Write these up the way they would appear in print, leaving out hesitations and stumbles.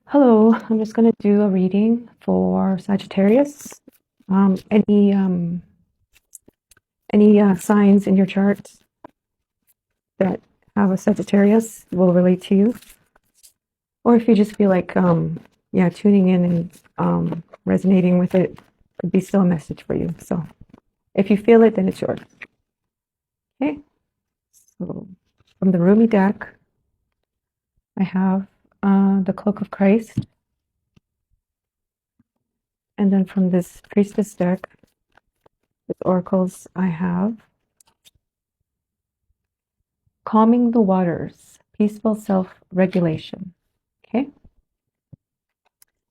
Hello, I'm just going to do a reading for Sagittarius. Um, any um, any signs in your chart that have a Sagittarius will relate to you, or if you just feel like yeah, tuning in and resonating with it could be still a message for you. So if you feel it, then it's yours. Okay. So from the Rumi deck, I have the Cloak of Christ, and then from this Priestess deck with oracles, I have Calming the Waters, Peaceful Self-Regulation. Okay.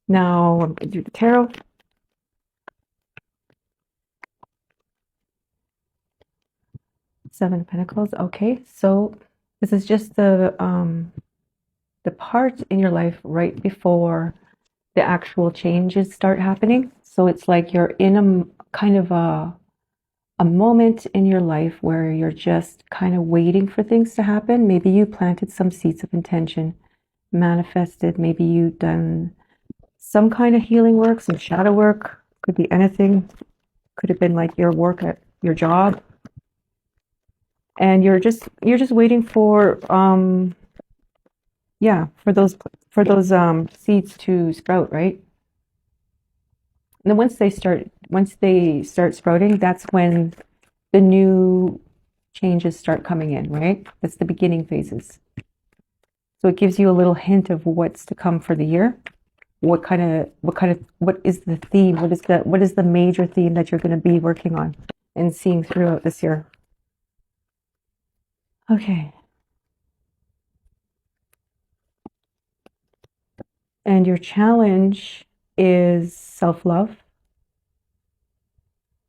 Now I'm going to do the tarot. Seven of Pentacles. Okay. So this is just the part in your life right before the actual changes start happening. So it's like you're in a kind of a moment in your life where you're just kind of waiting for things to happen. Maybe you planted some seeds of intention, manifested. Maybe you've done some kind of healing work, some shadow work. Could be anything. Could have been like your work at your job, and you're just waiting for yeah, for those seeds to sprout, right? And then once they start sprouting, that's when the new changes start coming in, right? That's the beginning phases. So it gives you a little hint of what's to come for the year. What is the theme? What is the major theme that you're going to be working on and seeing throughout this year? Okay. And your challenge is self-love.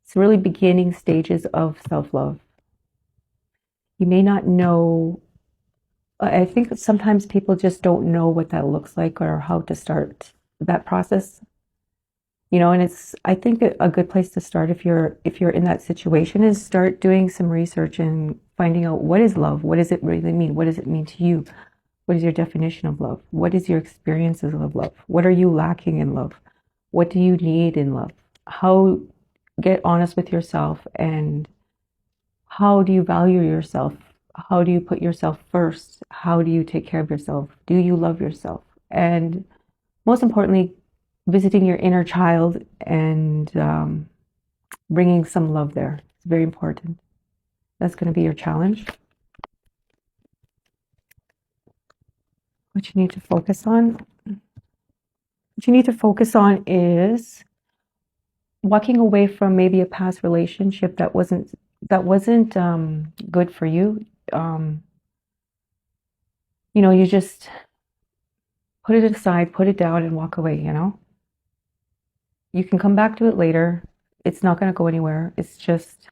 It's really beginning stages of self-love. You may not know, I think sometimes people just don't know what that looks like or how to start that process. And I think a good place to start if you're in that situation is start doing some research and finding out what is love? What does it really mean? What does it mean to you? What is your definition of love? What is your experiences of love? What are you lacking in love? What do you need in love? How Get honest with yourself, and how do you value yourself? How do you put yourself first? How do you take care of yourself? Do you love yourself? And most importantly, visiting your inner child and bringing some love there. It's very important. That's going to be your challenge. What you need to focus on. What you need to focus on is walking away from maybe a past relationship that wasn't good for you. Um, you just put it aside, put it down, and walk away. You can come back to it later. It's not going to go anywhere. It's just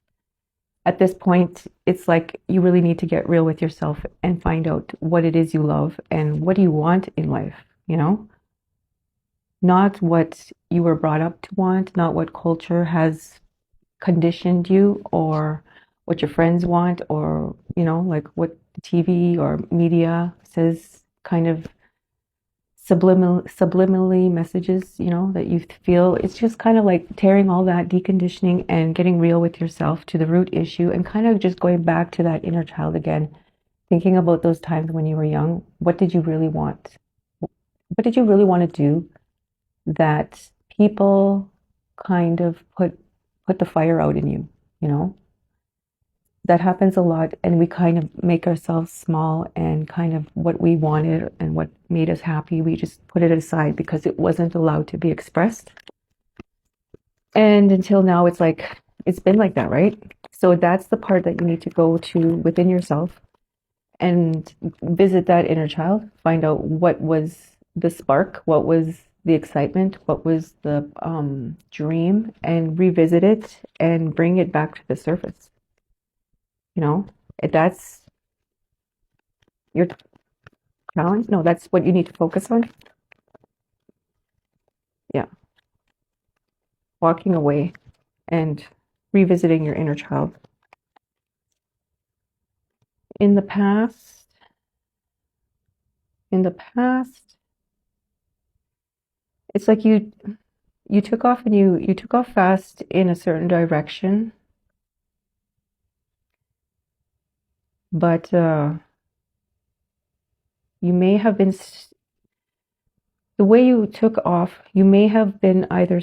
at this point, it's like you really need to get real with yourself and find out what it is you love and what do you want in life, not what you were brought up to want, not what culture has conditioned you, or what your friends want, or like what the TV or media says, kind of subliminally messages, that you feel. It's just kind of like tearing all that deconditioning and getting real with yourself to the root issue, and kind of just going back to that inner child again, thinking about those times when you were young. What did you really want? What did you really want to do that people kind of put the fire out in you, you know? That happens a lot, and we kind of make ourselves small, and kind of what we wanted and what made us happy, we just put it aside because it wasn't allowed to be expressed. And until now, it's like it's been like that, right? So that's the part that you need to go to within yourself and visit that inner child, find out what was the spark, what was the excitement, what was the dream, and revisit it and bring it back to the surface. That's your challenge. No, that's what you need to focus on. Yeah. Walking away and revisiting your inner child. In the past, It's like you took off and you took off fast in a certain direction, but you may have been the way you took off, you may have been either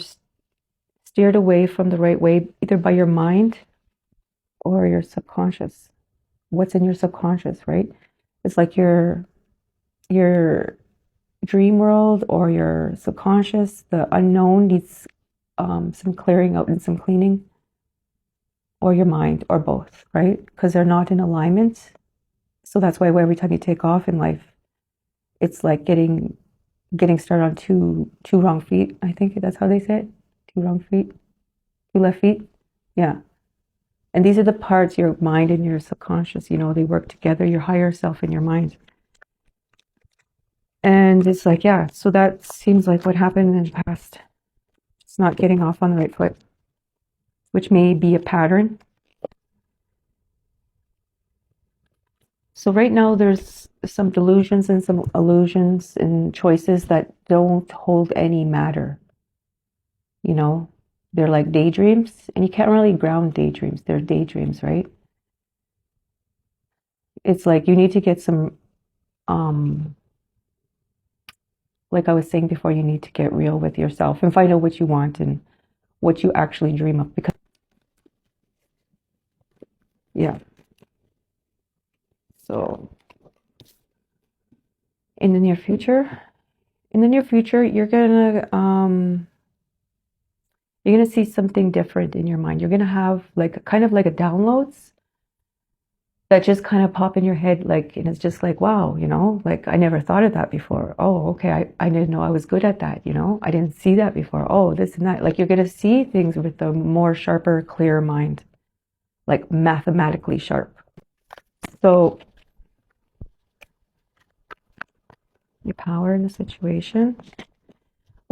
steered away from the right way, either by your mind or your subconscious. What's in your subconscious, right? It's like your dream world or your subconscious, the unknown needs some clearing out and some cleaning, or your mind, or both, right? Because they're not in alignment. So that's why every time you take off in life, it's like getting started on two wrong feet. I think that's how they say it. Two wrong feet, two left feet. Yeah. And these are the parts, your mind and your subconscious, you know, they work together, your higher self and your mind. And it's like, yeah, so that seems like what happened in the past. It's not getting off on the right foot, which may be a pattern. So right now there's some delusions and some illusions and choices that don't hold any matter. You know, they're like daydreams, and you can't really ground daydreams. They're daydreams, right? It's like you need to get some, like I was saying before, you need to get real with yourself and find out what you want and what you actually dream of. Because, yeah. So, in the near future, you're gonna see something different in your mind. You're gonna have like kind of like a downloads that just kind of pop in your head, like, and it's just like, wow, you know, like I never thought of that before. Oh, okay, I didn't know I was good at that, you know, I didn't see that before. Oh, this and that. Like you're gonna see things with a more sharper, clearer mind, like mathematically sharp. So your power in the situation.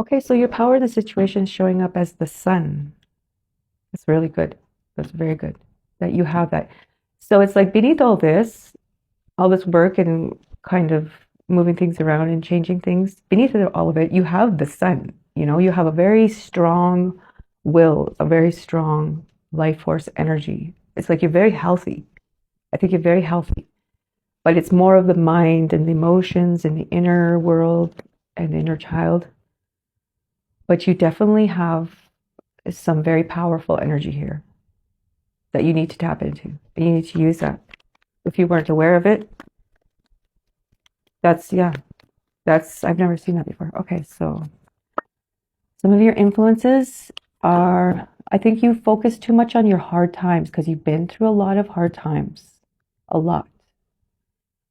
Okay, so your power in the situation is showing up as the sun. That's really good. That's very good that you have that. So it's like beneath all this work and kind of moving things around and changing things, beneath all of it, you have the sun. You know, you have a very strong will, a very strong life force energy. It's like you're very healthy. I think you're very healthy. But it's more of the mind and the emotions and the inner world and the inner child. But you definitely have some very powerful energy here that you need to tap into. And you need to use that. If you weren't aware of it, I've never seen that before. Okay, so some of your influences are, I think you focus too much on your hard times because you've been through a lot of hard times, a lot.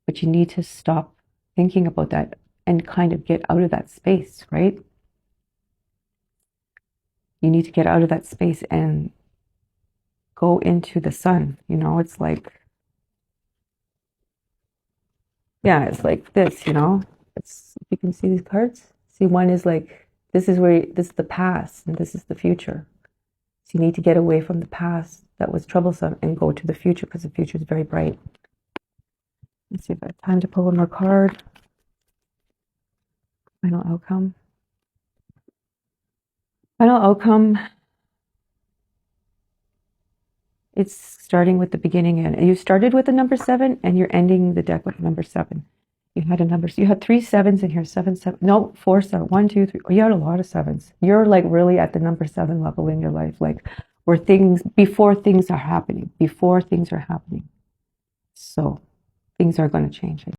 But you need to stop thinking about that and kind of get out of that space, right? You need to get out of that space and go into the sun. You know, it's like, yeah, it's like this, you know, it's, you can see these cards. See, one is like, this is the past and this is the future. So you need to get away from the past that was troublesome and go to the future because the future is very bright. Let's see if I have time to pull one more card. Final outcome. Final outcome. It's starting with the beginning, and you started with the number 7 and you're ending the deck with the number 7. You had a number, so you had 3 7s in here, 7 7. No, 4 7. 1 2 3. Oh, you had a lot of 7s. You're like really at the number 7 level in your life, like where before things are happening. So things are going to change.